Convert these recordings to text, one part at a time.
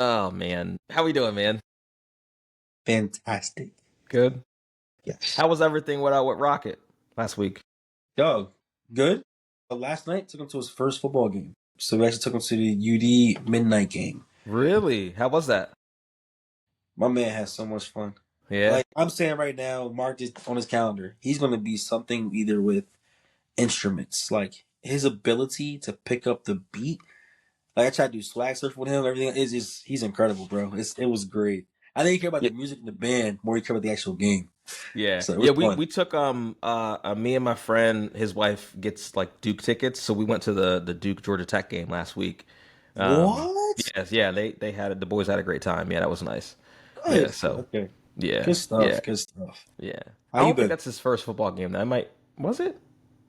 Oh man, how we doing, man? Fantastic. Good. Yes. How was everything with Rocket last week? Yo, good. Last night took him to his first football game. So we actually took him to the UD midnight game. Really? How was that? My man has so much fun. Yeah. Like I'm saying right now, mark this on his calendar. He's gonna be something either with instruments. Like his ability to pick up the beat. Like I tried to do swag surf with him, everything is just he's incredible, bro. It was great. I think he cared about Yeah. the music and the band more he cared about the actual game. Yeah. So it was Yeah. We fun. we took me and my friend, his wife gets like Duke tickets, so we went to the Duke Georgia Tech game last week. What? Yes, yeah, they had the boys had a great time. Yeah, that was nice. Yeah. Good. So Okay. yeah, Good yeah, stuff. Good stuff. yeah. How I you don't think been? that's his first football game. That might was it?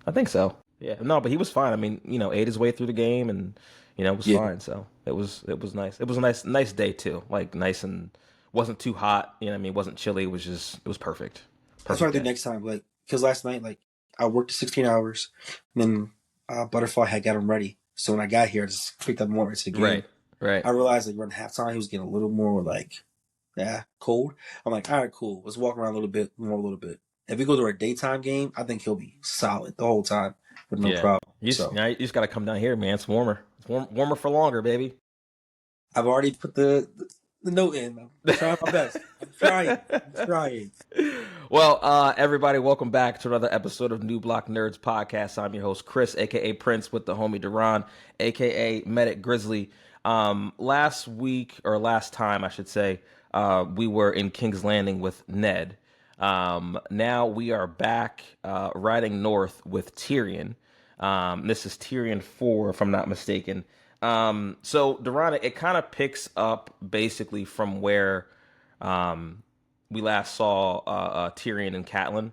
I think so. Yeah. No, but he was fine. I mean, ate his way through the game and was Yeah. fine. So it was nice. It was a nice day too. Like nice and wasn't too hot. You know what I mean? It wasn't chilly. It was perfect. That's what I Perfect do day. next time. Like, because last night, like, I worked 16 hours, and then Butterfly had got him ready. So when I got here, I just picked up more into the Right. game. Right. I realized, like, around halftime, he was getting a little more, like, yeah, cold. I'm like, all right, cool. Let's walk around a little bit, more a little bit. If we go to a daytime game, I think he'll be solid the whole time with no Yeah. problem. You So know, you just got to come down here, man. It's warmer. It's warmer for longer, baby. I've already put the note in. I'm trying my best. I'm trying. I'm trying. Well, everybody, welcome back to another episode of New Block Nerds Podcast. I'm your host, Chris, aka Prince, with the homie Darron, aka Medic Grizzly. Last week, or last time, I should say, we were in King's Landing with Ned. Now we are back riding north with Tyrion. This is Tyrion 4, if I'm not mistaken. So, Darron, it kind of picks up basically from where. We last saw Tyrion and Catelyn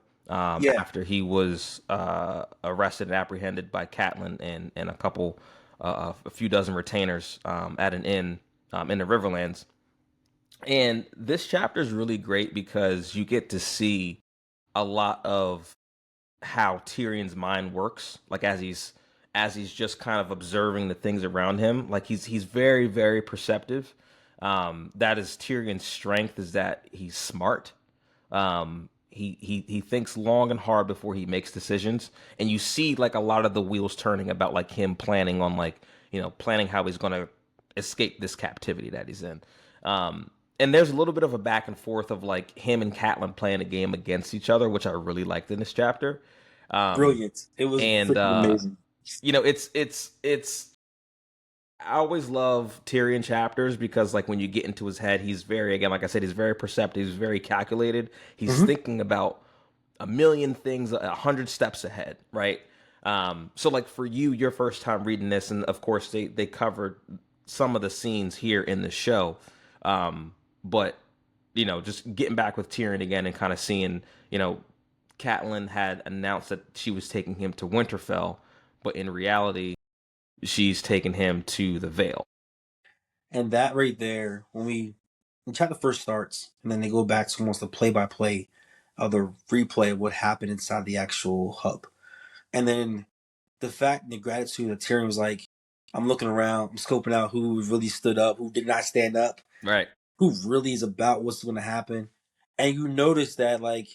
Yeah. after he was arrested and apprehended by Catelyn and a few dozen retainers at an inn in the Riverlands. And this chapter is really great because you get to see a lot of how Tyrion's mind works, like as he's just kind of observing the things around him. Like he's very very perceptive. That is Tyrion's strength, is that he's smart. He thinks long and hard before he makes decisions, and you see like a lot of the wheels turning about like him planning on like planning how he's gonna escape this captivity that he's in. And there's a little bit of a back and forth of like him and Catelyn playing a game against each other, which I really liked in this chapter. Um, Brilliant. It was and freaking amazing. it's I always love Tyrion chapters because like when you get into his head, he's very, again, like I said, he's very perceptive, he's very calculated. He's Hmm. thinking about a million things, 100 steps ahead, right? So like for you, your first time reading this, and of course they covered some of the scenes here in the show, but just getting back with Tyrion again and kind of seeing, Catelyn had announced that she was taking him to Winterfell, but in reality, she's taking him to the Vale. And that right there, when chapter first starts, and then they go back to almost the play by play of the replay of what happened inside the actual hub. And then the fact and the gratitude that Tyrion was like, I'm looking around, I'm scoping out who really stood up, who did not stand up, Right. who really is about what's going to happen. And you notice that, like,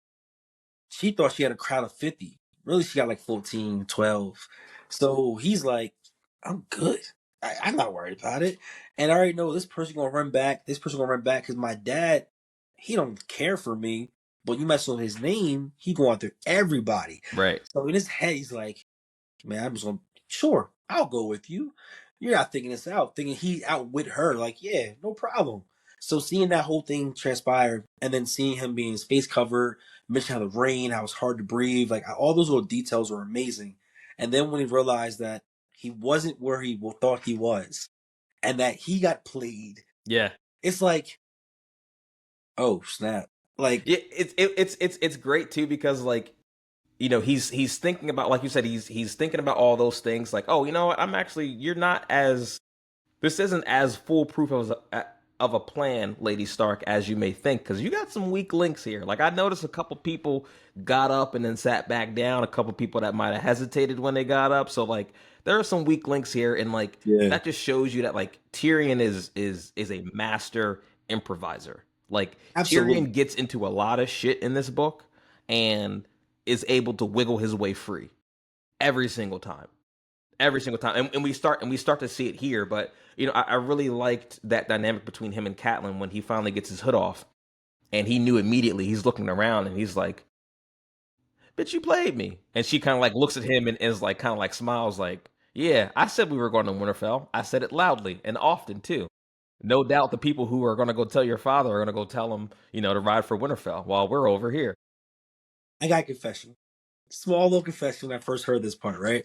she thought she had a crowd of 50. Really, she got like 14, 12. So he's like, I'm good. I'm not worried about it. And I already know this person gonna run back. This person gonna run back because my dad, he don't care for me. But you mess with his name, he go after everybody. Right. So in his head, he's like, man, I'm just gonna, sure, I'll go with you. You're not thinking this out, thinking he outwit her. Like, yeah, no problem. So seeing that whole thing transpire, and then seeing him being his face covered, mention how the rain, how it's hard to breathe, like all those little details were amazing. And then when he realized that he wasn't where he thought he was, and that he got played, Yeah. it's like, oh snap! Like, Yeah, it's great too because like he's thinking about, like you said, he's thinking about all those things, like, oh, you know what, I'm actually, you're not as, this isn't as foolproof of a plan, Lady Stark, as you may think, because you got some weak links here. Like I noticed a couple people got up and then sat back down, a couple people that might have hesitated when they got up. So like there are some weak links here, and like Yeah, that just shows you that like Tyrion is a master improviser. Like absolutely. Tyrion gets into a lot of shit in this book and is able to wiggle his way free every single time. Every single time. And we start to see it here, but you know, I really liked that dynamic between him and Catelyn when he finally gets his hood off and he knew immediately. He's looking around and he's like, bitch, you played me. And she kind of like looks at him and is like kind of like smiles like, yeah, I said we were going to Winterfell. I said it loudly and often too. No doubt the people who are going to go tell your father are going to go tell him, you know, to ride for Winterfell while we're over here. I got a confession. Small little confession when I first heard this part, right?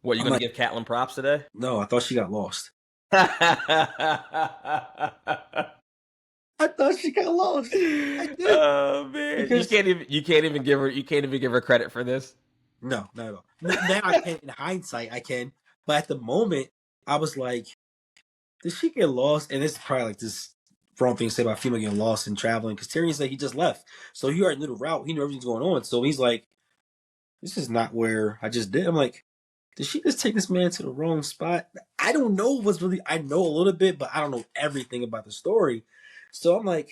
What, you I'm going to like, give Catelyn props today? no, I thought she got lost. Oh I thought she got lost. I did. man, Because you can't even give her credit for this. no, not at all. Now I can, in hindsight, I can. But at the moment, I was like, did she get lost? And this is probably like this wrong thing to say about female getting lost and traveling. Because Tyrion said he just left. So he already knew the route. He knew everything's going on. So he's like, this is not where I just did. I'm like, did she just take this man to the wrong spot? I don't know what's really, I know a little bit, but I don't know everything about the story. So I'm like,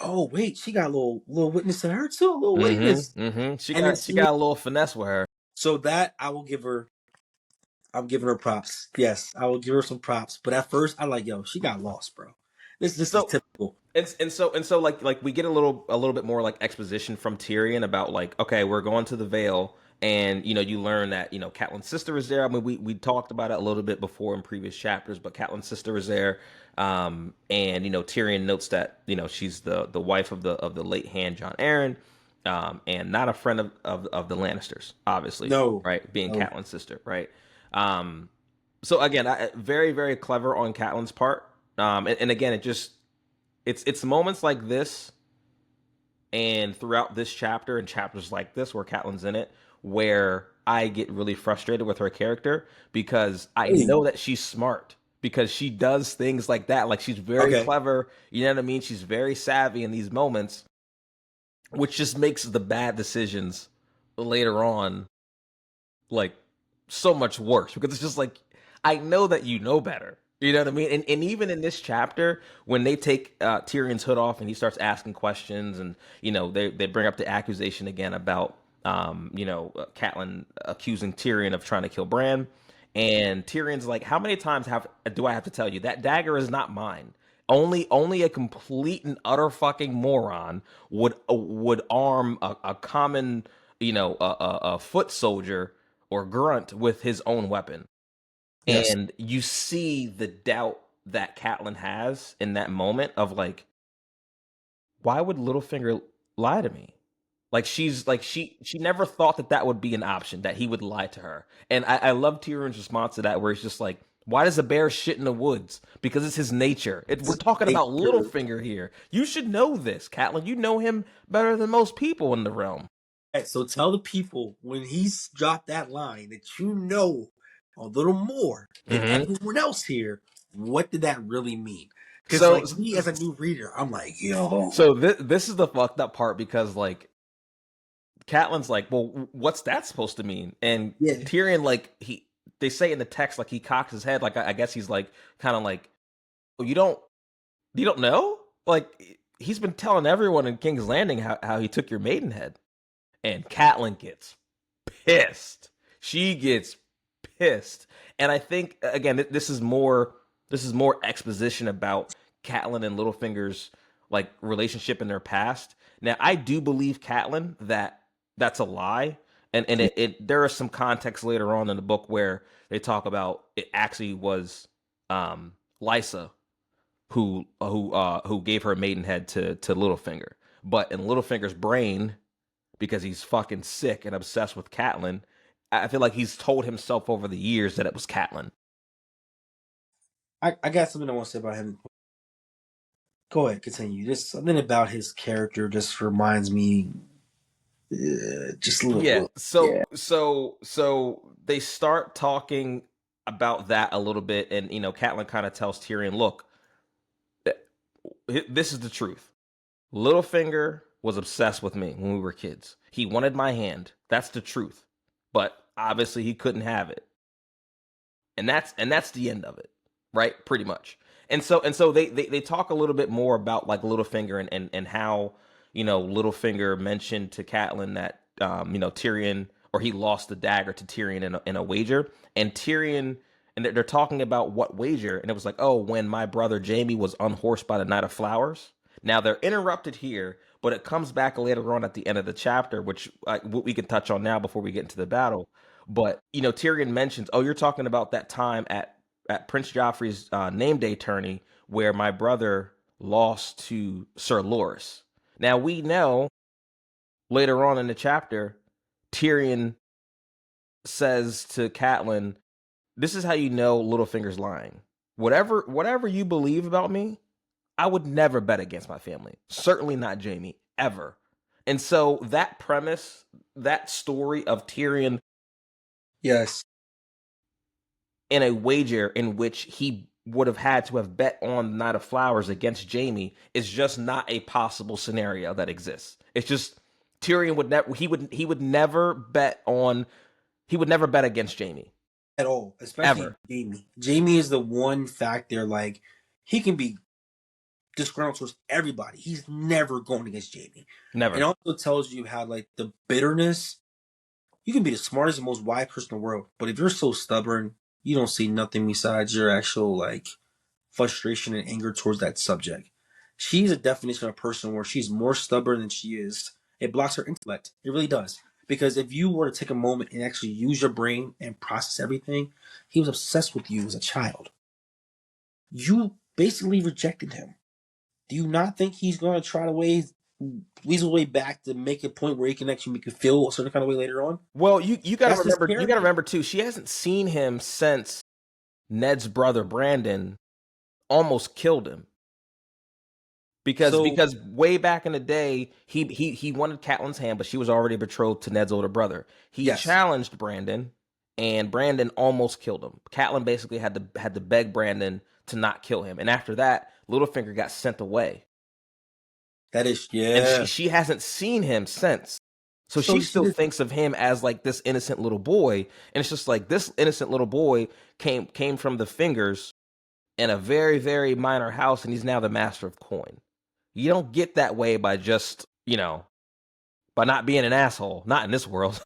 oh wait, she got a little witness in her too, a little witness. She And then got a little finesse with her. so that I will give her. I'm giving her props. Yes, I will give her some props. But at first, I like, yo, she got lost, bro. This is So typical. and so like we get a little bit more like exposition from Tyrion about like, okay, we're going to the Vale, and you know you learn that you know Catelyn's sister is there. I mean we talked about it a little bit before in previous chapters, but Catelyn's sister is there. And you know Tyrion notes that you know she's the wife of the late hand John Arryn, and not a friend of the Lannisters, obviously, No, right? Being no, Catelyn's sister, right? Um, so again, very very clever on Catelyn's part. And again, it's moments like this and throughout this chapter and chapters like this where Catelyn's in it where I get really frustrated with her character because I really. know that she's smart because she does things like that. Like she's very Okay, clever, you know what I mean? She's very savvy in these moments, which just makes the bad decisions later on like so much worse because it's just like I know that you know better. You know what I mean? And even in this chapter, when they take Tyrion's hood off and he starts asking questions, and you know they bring up the accusation again about Catelyn accusing Tyrion of trying to kill Bran, and Tyrion's like, "How many times do I have to tell you that dagger is not mine? Only a complete and utter fucking moron would arm a common a foot soldier or grunt with his own weapon." yes, And you see the doubt that Catelyn has in that moment of like, why would Littlefinger lie to me? Like she's like she never thought that that would be an option that he would lie to her. And I love Tyrion's response to that, where he's just like, "Why does a bear shit in the woods? Because it's his nature. We're talking about nature. Littlefinger here. You should know this, Catelyn. You know him better than most people in the realm." Right, so tell the people when he's dropped that line that you know a little more than Mm-hmm. everyone else here. What did that really mean? Because So like me as a new reader, I'm like, yo, this is the fucked up part because like Catelyn's like, well, what's that supposed to mean? And yeah, Tyrion, like, they say in the text, like, he cocks his head, like, I guess he's like, kind of like, oh, you don't know? Like, he's been telling everyone in King's Landing how he took your maidenhead. And Catelyn gets pissed. She gets pissed. And I think, again, this is more exposition about Catelyn and Littlefinger's like relationship in their past. Now, I do believe Catelyn that that's a lie, and there is some context later on in the book where they talk about it actually was Lysa who gave her maidenhead to Littlefinger. But in Littlefinger's brain, because he's fucking sick and obsessed with Catelyn, I feel like he's told himself over the years that it was Catelyn. I got something I want to say about him. Go ahead, continue. Just something about his character just reminds me, just a Yeah. little. Yeah, So they start talking about that a little bit, and you know, Catelyn kind of tells Tyrion, "Look, this is the truth. Littlefinger was obsessed with me when we were kids. He wanted my hand. That's the truth. But obviously he couldn't have it. And that's the end of it, right? Pretty much. And so they talk a little bit more about like Littlefinger and how, Littlefinger mentioned to Catelyn that Tyrion, or he lost the dagger to Tyrion in a wager. And Tyrion, and they're talking about what wager, and it was like, oh, when my brother Jaime was unhorsed by the Knight of Flowers. Now they're interrupted here, but it comes back later on at the end of the chapter, which we can touch on now before we get into the battle. But Tyrion mentions, oh, you're talking about that time at Prince Joffrey's name day tourney where my brother lost to Sir Loras. Now we know later on in the chapter, Tyrion says to Catelyn, "This is how you know Littlefinger's lying. Whatever you believe about me, I would never bet against my family. Certainly not Jaime, ever." And so that premise, that story of Tyrion Yes. in a wager in which he would have had to have bet on the Knight of Flowers against Jaime is just not a possible scenario that exists. It's just Tyrion would never he would never bet against Jaime At all, especially ever. Jamie. Jamie is the one factor, like, he can be disgruntled towards everybody. He's never going against Jamie. It Never. also tells you how, like, the bitterness, you can be the smartest and most wise person in the world, but if you're so stubborn, you don't see nothing besides your actual, like, frustration and anger towards that subject. She's a definition of a person where she's more stubborn than she is. It blocks her intellect. It really does. Because if you were to take a moment and actually use your brain and process everything, he was obsessed with you as a child. You basically rejected him. Do you not think he's going to try to weasel way back to make a point where he can actually make you feel a certain kind of way later on? Well, you got to That's his remember, character. too. She hasn't seen him since Ned's brother Brandon almost killed him. Because So, because way back in the day, he wanted Catelyn's hand, but she was already betrothed to Ned's older brother. He yes, challenged Brandon, and Brandon almost killed him. Catelyn basically had to beg Brandon to not kill him, and after that, Littlefinger got sent away, that is, and yeah. she hasn't seen him since. So So she you see still this, thinks of him as like this innocent little boy, and it's just like this innocent little boy came from the fingers in a very very minor house, and he's now the master of coin. You don't get that way by just, by not being an asshole. Not in this world.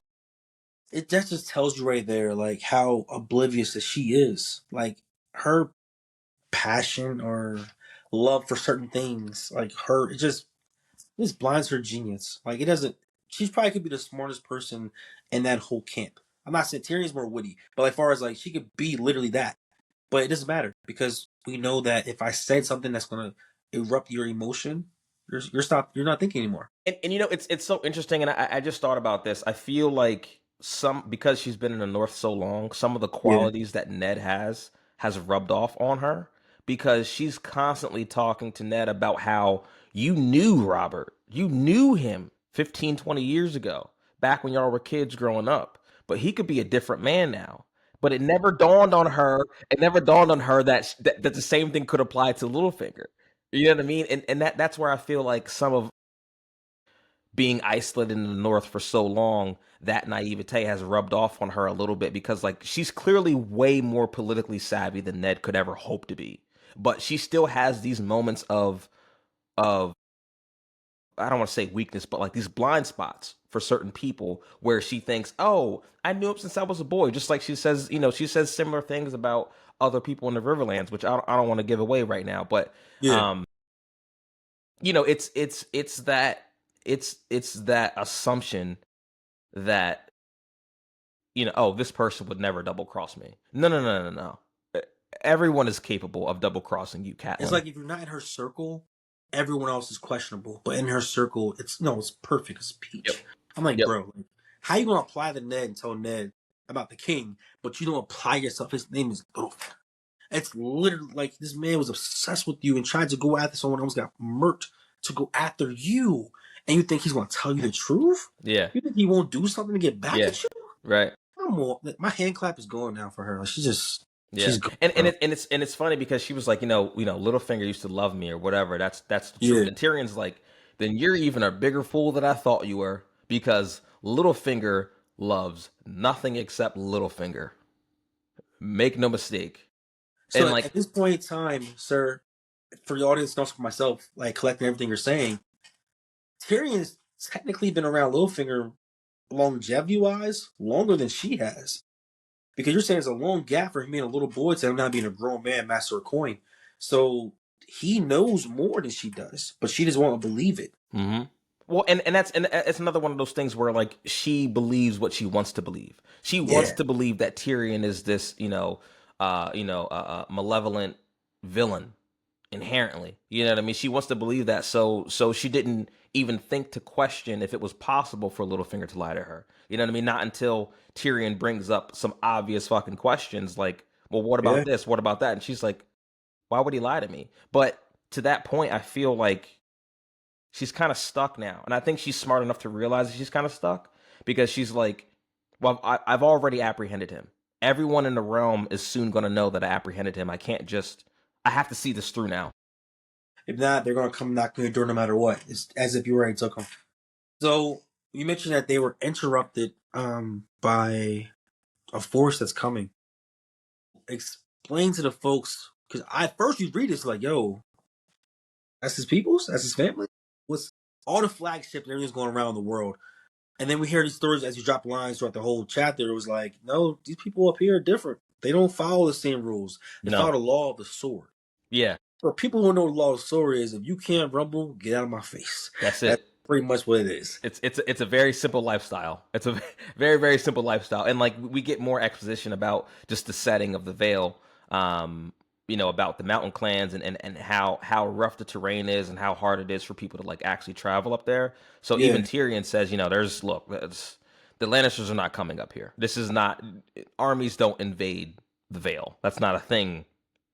it that just tells you right there, like, how oblivious that she is. Like, her passion or love for certain things, like, her, it just this blinds her genius. Like, it doesn't. She probably could be the smartest person in that whole camp. I'm not saying Tyrion's more witty, but as far as, like, she could be literally that. But it doesn't matter because we know that if I said something that's gonna erupt your emotion, you're not thinking anymore. And it's so interesting, and I just thought about this. I feel like because she's been in the North so long, some of the Yeah, qualities that Ned has rubbed off on her, because she's constantly talking to Ned about how you knew Robert. You knew him 15, 20 years ago, back when y'all were kids growing up. But he could be a different man now. But it never dawned on her. It never dawned on her that the same thing could apply to Littlefinger. You know what I mean? And that's where I feel like some of being isolated in the North for so long, that naivete has rubbed off on her a little bit, because like she's clearly way more politically savvy than Ned could ever hope to be. But she still has these moments of I don't want to say weakness, but like these blind spots for certain people where she thinks, "Oh, I knew him since I was a boy." Just like she says similar things about other people in the Riverlands, which I don't want to give away right now. But yeah. um, it's that assumption that oh, this person would never double cross me. No, no, no, no, no. Everyone is capable of double crossing you, It's Catelyn. like if you're not in her circle, everyone else is questionable. But in her circle, it's no, it's perfect. It's Yep. peach. I'm like, Yep. bro, like, how you gonna apply the Ned and tell Ned about the king, but you don't apply yourself? His name is Littlefinger. It's literally like this man was obsessed with you and tried to go after someone else got murked to go after you, and you think he's gonna tell you the truth? Yeah. You think he won't do something to get back Yeah. at you? Right. I'm more. Like, my hand clap is going now for her. Like, she just. Yeah, She's good, and bro. it's funny because she was like, Littlefinger used to love me or whatever. That's the truth. Yeah. And Tyrion's like, then you're even a bigger fool than I thought you were because Littlefinger loves nothing except Littlefinger. Make no mistake. So And at like, this point in time, sir, for the audience and also for myself, like collecting everything you're saying, Tyrion's technically been around Littlefinger longevity wise longer than she has. Because you're saying it's a long gap for him being a little boy to him not being a grown man, master of coin. So he knows more than she does, but she doesn't want to believe it. hmm well, and it's another one of those things where like she believes what she wants to believe. She wants Yeah. to believe that Tyrion is this, malevolent villain inherently. You know what I mean? She wants to believe that, so she didn't even think to question if it was possible for Littlefinger to lie to her. You know what I mean? Not until Tyrion brings up some obvious fucking questions like, well, what Yeah. about this? What about that? And she's like, why would he lie to me? But to that point, I feel like she's kind of stuck now. And I think she's smart enough to realize that she's kind of stuck because she's like, well, I've already apprehended him. Everyone in the realm is soon going to know that I apprehended him. I have to see this through now. If not, they're going to come knocking your door no matter what. It's as if you already took them. So you mentioned that they were interrupted by a force that's coming. Explain to the folks, because I first you read this like, yo, that's his peoples? That's his family? What's all the flagships and everything's going around the world? And then we hear these stories as you drop lines throughout the whole chapter. It was like, no, these people up here are different. They don't follow the same rules. They follow No. the law of the sword. Yeah, For people who know what the law of the sword is, if you can't rumble, get out of my face. that's That's it. pretty much what it is. It's a very simple lifestyle. It's a very very simple lifestyle, and like we get more exposition about just the setting of the Vale, about the mountain clans and how rough the terrain is and how hard it is for people to like actually travel up there. So even Yeah, Tyrion says, the Lannisters are not coming up here. This is not armies don't invade the Vale. That's not a thing.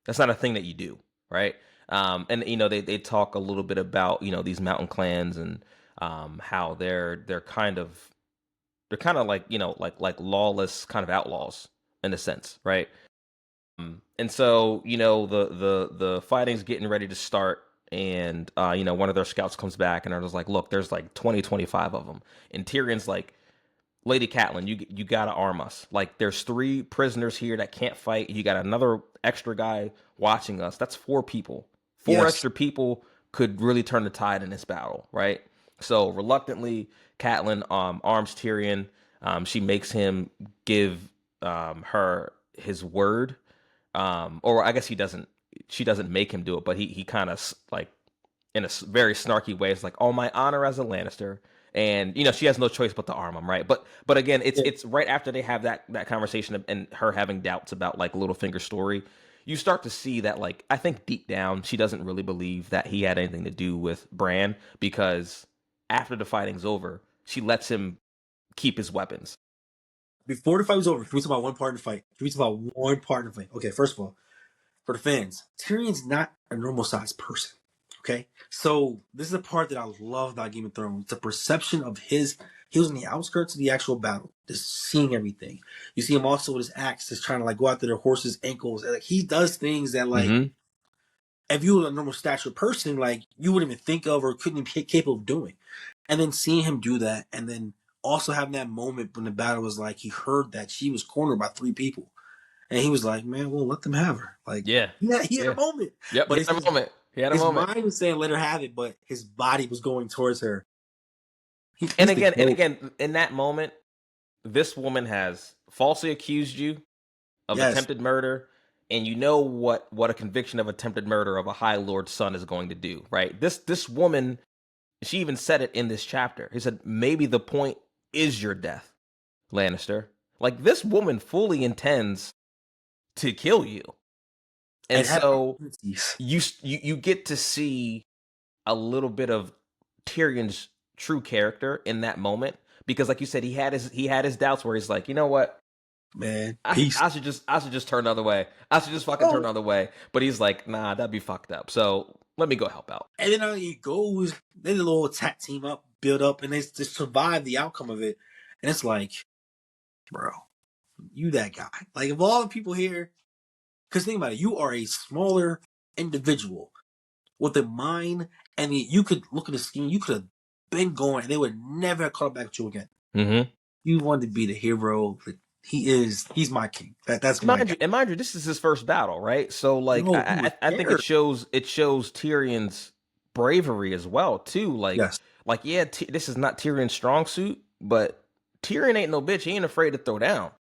That's not a thing that you do, right? And they talk a little bit about these mountain clans and how they're kind of like like lawless kind of outlaws in a sense, right? And so the fighting's getting ready to start, and one of their scouts comes back and they're like, look, there's like 25 of them, and Tyrion's like, Lady Catelyn, you gotta arm us. Like, there's 3 prisoners here that can't fight. You got another extra guy watching us. That's 4 people. 4 yes. extra people could really turn the tide in this battle, right? So reluctantly, Catelyn arms Tyrion. She makes him give her his word, or I guess he doesn't. She doesn't make him do it, but he kind of like in a very snarky way. It's like, "Oh, my honor as a Lannister," and she has no choice but to arm him, right? But again, it's Yeah. it's right after they have that conversation and her having doubts about like Littlefinger's story. You start to see that, like, I think deep down she doesn't really believe that he had anything to do with Bran, because after the fighting's over, she lets him keep his weapons. Before the fight was over, can we talk about one part in the fight? Can we talk about one part in the fight? Okay, first of all, for the fans, Tyrion's not a normal sized person. Okay, so this is the part that I love about Game of Thrones. The perception of he was on the outskirts of the actual battle, just seeing everything. You see him also with his axe, just trying to like go after their horses' ankles. And, like, he does things that like Mm-hmm. if you were a normal stature person, like you wouldn't even think of or couldn't be capable of doing. And then seeing him do that, and then also having that moment when the battle was like he heard that she was cornered by 3 people. And he was like, man, well, let them have her. Like, Yeah, he had a yeah, moment. yep. He But it's had a moment. He had a his moment. mind was saying, let her have it, but his body was going towards her. And He's the again, and GOAT. again, in that moment, this woman has falsely accused you of Yes. attempted murder, and you know what a conviction of attempted murder of a High Lord's son is going to do, right? This woman, she even said it in this chapter. He said, maybe the point is your death, Lannister. Like, this woman fully intends to kill you. And And had so opportunities. you get to see a little bit of Tyrion's true character in that moment, because like you said, he had his doubts where he's like, you know what? Man, I, peace. I should just turn the other way. I should just fucking turn Oh. the other way. But he's like, nah, that'd be fucked up. So let me go help out. And then he goes, they did a little attack team up, build up, and they just survive the outcome of it. And it's like, bro, you that guy. Like, of all the people here, Because think about it, you are a smaller individual with a mind, and you could look at the scheme, you could have been going, and they would never have caught back with you again. Mm-hmm. You wanted to be the hero. He's my king. That's my guy. And mind you, this is his first battle, right? So like, No, he was I think scared. it shows Tyrion's bravery as well too. Yes. Like yeah, this is not Tyrion's strong suit, but Tyrion ain't no bitch. He ain't afraid to throw down.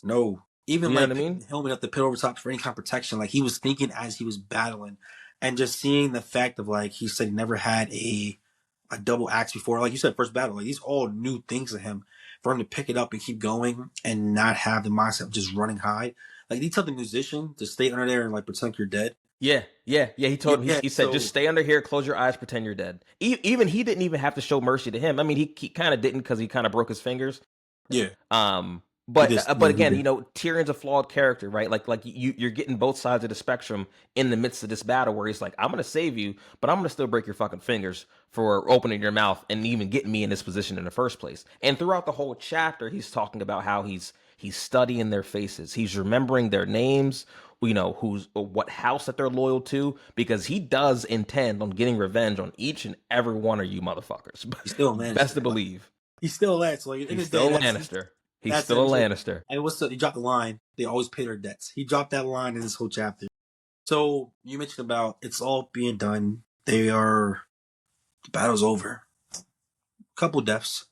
No. Even You know what like I picking mean? the helmet up the pit over top for any kind of protection. Like he was thinking as he was battling, and just seeing the fact of like he said he never had a double axe before. Like you said, first battle. Like these all new things to him. For him to pick it up and keep going and not have the mindset of just running high. Like you tell the musician to stay under there and like pretend like you're dead. Yeah. He Yeah, told him. yeah. He said, just So stay under here, close your eyes, pretend you're dead. Even he didn't even have to show mercy to him. I mean, he kind of didn't because he kind of broke his fingers. yeah, Um, he did. but Yeah, he again, did. Tyrion's a flawed character, right? Like you're getting both sides of the spectrum in the midst of this battle, where he's like, I'm gonna save you, but I'm gonna still break your fucking fingers for opening your mouth and even getting me in this position in the first place. And throughout the whole chapter, he's talking about how he's studying their faces, he's remembering their names, who's what house that they're loyal to, because he does intend on getting revenge on each and every one of you motherfuckers. He's still a Best to Lannister. Like believe. he's still a Lannister. Like in He's the day, still a that's Lannister. He's that's still a it. Like, Lannister. and he dropped the line. They always pay their debts. He dropped that line in this whole chapter. So you mentioned about it's all being done. The battle's over. Couple deaths.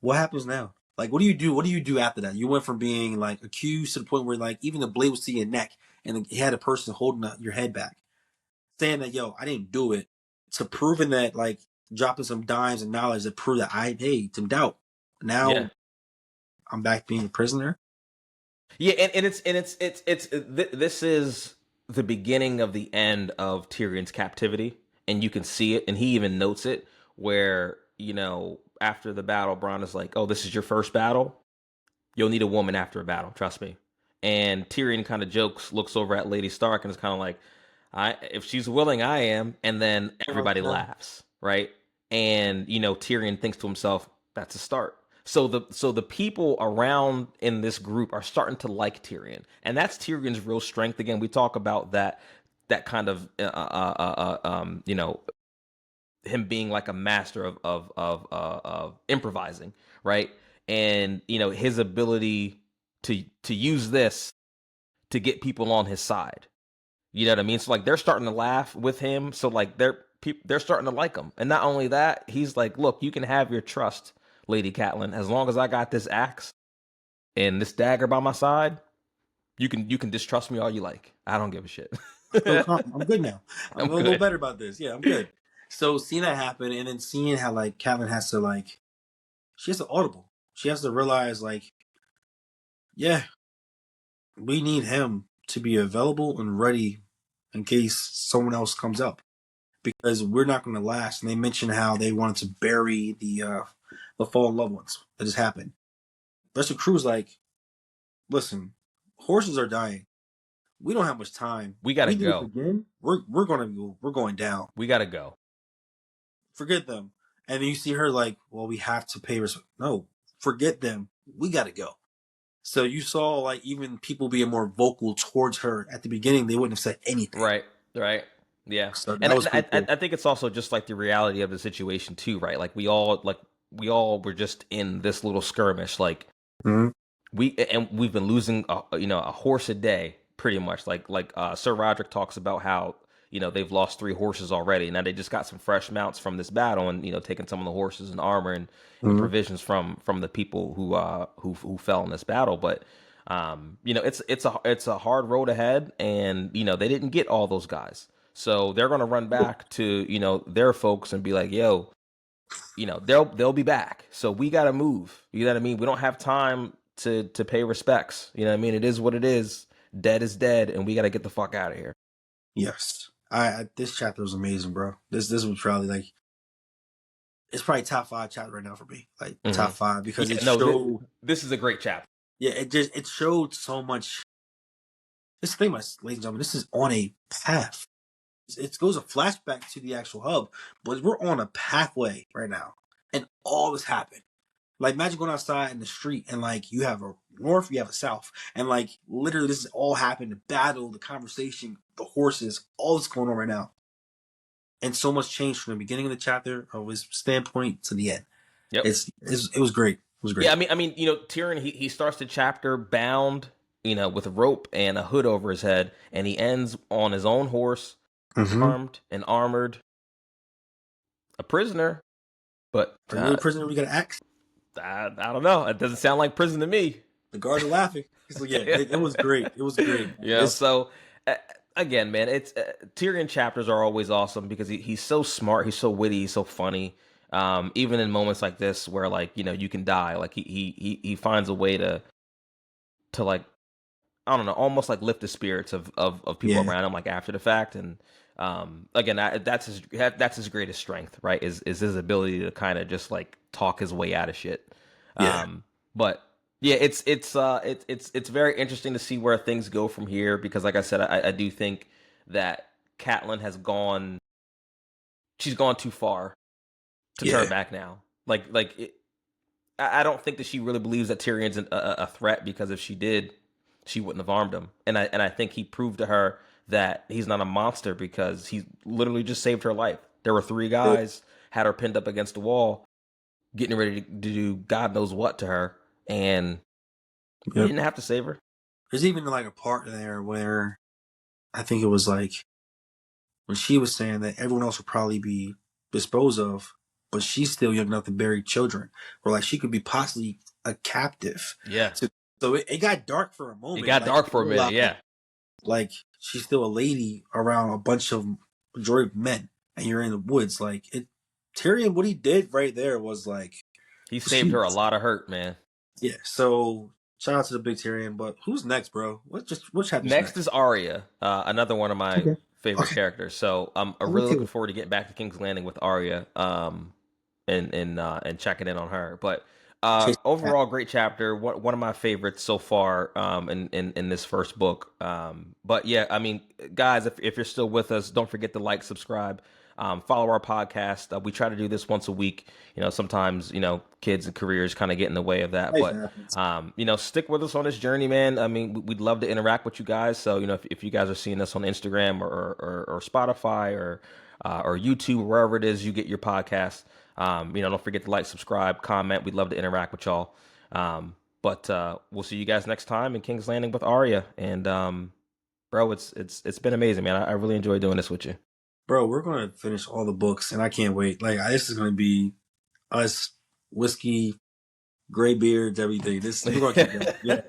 What happens now? Like, what do you do? What do you do after that? You went from being like accused to the point where like even the blade was to your neck, and you had a person holding your head back, saying that yo, I didn't do it, to proving that like dropping some dimes and knowledge that prove that some doubt. Yeah. Now I'm back being a prisoner. Yeah, and this is the beginning of the end of Tyrion's captivity, and you can see it, and he even notes it where after the battle, Bronn is like, "Oh, this is your first battle. You'll need a woman after a battle. Trust me." And Tyrion kind of jokes, looks over at Lady Stark, and is kind of like, "I if she's willing, I am." And then everybody laughs, right? And Tyrion thinks to himself, "That's a start." So the people around in this group are starting to like Tyrion, and that's Tyrion's real strength. Again, we talk about that kind of him being like a master of improvising, right? And his ability to use this to get people on his side. You know what I mean? So like they're starting to laugh with him. So like they're starting to like him. And not only that, he's like, look, you can have your trust, Lady Catelyn, as long as I got this axe and this dagger by my side. You can distrust me all you like. I don't give a shit. I feel calm. I'm good now. I'm I'm feeling a little good. better about this. Yeah, I'm good. So seeing that happen, and then seeing how like Catelyn has to like, she has to audible. She has to realize like, yeah, we need him to be available and ready in case someone else comes up, because we're not going to last. And they mentioned how they wanted to bury the fallen loved ones that just happened. Rest of the crew's like, listen, horses are dying. We don't have much time. We gotta We do this go. again. We're going down. We gotta go. Forget them. And then you see her like, well, we have to pay respect. No, forget them. We got to go. So you saw like even people being more vocal towards her at the beginning. They wouldn't have said anything. Right. Right. Yeah. So And that was pretty cool. I think it's also just like the reality of the situation too, right? Like we all were just in this little skirmish. Like Mm-hmm. we've been losing a horse a day pretty much. Like Sir Roderick talks about how they've lost 3 horses already. Now they just got some fresh mounts from this battle, and taking some of the horses and armor and Mm-hmm. provisions from the people who fell in this battle. But it's a hard road ahead, and they didn't get all those guys, so they're gonna run back to their folks and be like, yo, they'll be back. So we gotta move. You know what I mean? We don't have time to pay respects. You know what I mean? It is what it is. Dead is dead, and we gotta get the fuck out of here. Yes. I this chapter was amazing, bro. This was probably like, it's probably top 5 chapter right now for me. Like Hmm. top 5, because Yeah, it no, showed. this is a great chapter. Yeah, it showed so much. This is the thing, my ladies and gentlemen. This is on a path. It goes a flashback to the actual hub, but we're on a pathway right now, and all this happened. Like imagine going outside in the street and like you have a north, you have a south, and like literally this is all happened. The battle, the conversation, the horses, all that's going on right now, and so much changed from the beginning of the chapter of his standpoint to the end. Yep. It was great. It was great. Yeah, I mean, Tyrion, he starts the chapter bound, with a rope and a hood over his head, and he ends on his own horse, Mm-hmm. armed and armored, a prisoner. But Are you really a prisoner? We got to act. I don't know. It doesn't sound like prison to me. The guards are laughing. So yeah, it was great. It was great. Man. Yeah. So uh, again, man, it's Tyrion chapters are always awesome because he's so smart, he's so witty, he's so funny. Even in moments like this where like you can die, like he finds a way to like I don't know, almost like lift the spirits of people Yeah, around him, like after the fact. And again, that's his greatest strength, right? Is his ability to kind of just like talk his way out of shit. yeah, But yeah, it's very interesting to see where things go from here because, like I said, I do think that Catelyn has gone, she's gone too far to turn yeah. back now. I don't think that she really believes that Tyrion's a threat because if she did, she wouldn't have armed him. And I think he proved to her that he's not a monster because he literally just saved her life. There were three guys had her pinned up against the wall, getting ready to do God knows what to her, and he Yep. didn't have to save her. There's even like a part there where I think it was like when she was saying that everyone else would probably be disposed of, but she's still young enough to bury children, or like she could be possibly a captive. Yeah, So it got dark for a it moment. got Like dark for a you minute. realize, Yeah, like she's still a lady around a bunch of majority of men, and you're in the woods. Like it, Tyrion, what he did right there was like, he saved she, her a lot of hurt, man. yeah. So shout out to the big Tyrion. But who's next, bro? What chapter's Next next? is Arya, another one of my Okay, favorite okay, characters. So I'm I'm really okay looking with. forward to getting back to King's Landing with Arya, and checking in on her. But Chase Cat. overall, great chapter. One of my favorites so far, in this first book. But yeah, I mean, guys, if you're still with us, don't forget to like, subscribe. Follow our podcast. We try to do this once a week. Sometimes kids and careers kind of get in the way of that, Life but happens. stick with us on this journey, man. I mean, we'd love to interact with you guys. So if you guys are seeing us on Instagram or Spotify or YouTube, wherever it is you get your podcast, don't forget to like, subscribe, comment. We'd love to interact with y'all. But we'll see you guys next time in King's Landing with Arya. And bro, it's been amazing, man. I really enjoy doing this with you. Bro, we're gonna finish all the books, and I can't wait. Like this is gonna be us, whiskey, gray beards, everything. This we're gonna keep going. Yeah,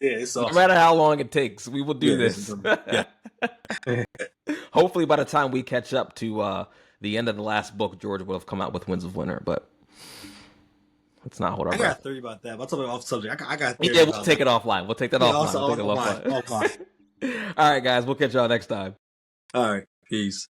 it's No awesome. matter how long it takes, we will do Yeah, this is this. gonna. Yeah, Hopefully, by the time we catch up to the end of the last book, George will have come out with Winds of Winter. But let's not hold our I got a breath. theory about that. But I'll tell you off subject. I got a theory Yeah, we'll about take that. it offline. We'll take that Yeah, offline. also We'll take it offline. offline. Offline. All right, guys. We'll catch y'all next time. All right. Peace.